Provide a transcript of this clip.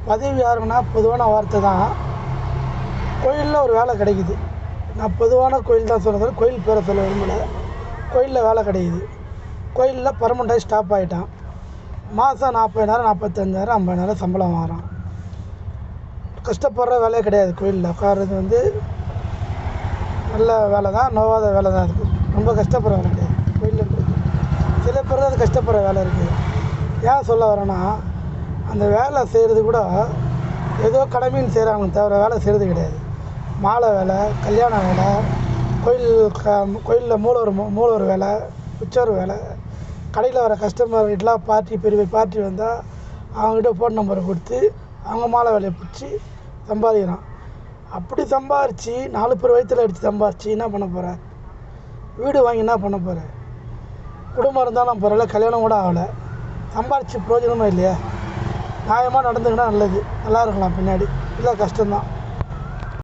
பதவி யாருன்னா பொதுவான வார்த்தை தான். கோயிலில் ஒரு வேலை கிடைக்குது. நான் பொதுவான கோயில் தான் சொல்கிறேன், கோயில் பேரை சொல்ல விரும்பலை. கோயிலில் வேலை கிடைக்குது. கோயிலில் பர்மனெண்ட்டாக ஸ்டாப் ஆகிட்டான். மாதம் 40,000 45,000 50,000 சம்பளம் வாங்குறான். கஷ்டப்படுற வேலையே கிடையாது. கோயிலில் உட்கார்றது வந்து நல்ல வேலை தான், நோவாத வேலை தான். இருக்குது ரொம்ப கஷ்டப்படுற வேலை கிடையாது கோயிலில். சில பேர் தான் அது கஷ்டப்படுற வேலை இருக்குது. ஏன் சொல்ல வரேன்னா, அந்த வேலை செய்கிறது கூட ஏதோ கடமைன்னு செய்கிறாங்க தவிர வேலை செய்கிறது கிடையாது. மாலை வேலை, கல்யாண வேலை, கோயிலில் மூலவர் வேலை, உற்சவர் வேலை, கடையில் வர கஸ்டமர் வீட்டில் பெரிய பெரிய பார்ட்டி வந்தால் அவங்ககிட்ட ஃபோன் நம்பரை கொடுத்து அவங்க மாலை வேலையை பிடிச்சி சம்பாதிக்கிறான். அப்படி சம்பாரித்து 4 பேர் வயிற்றில் அடித்து சம்பாரித்து என்ன பண்ண போகிற? வீடு வாங்கி என்ன பண்ண போகிற? குடும்பம் இருந்தாலும் பரவாயில்ல, கல்யாணம் கூட ஆகலை, சம்பாரித்து பிரயோஜனமும் இல்லையா? நியாயமாக நடந்துக்கினா நல்லது, நல்லா இருக்கலாம் பின்னாடி. இல்லை கஷ்டம்தான்.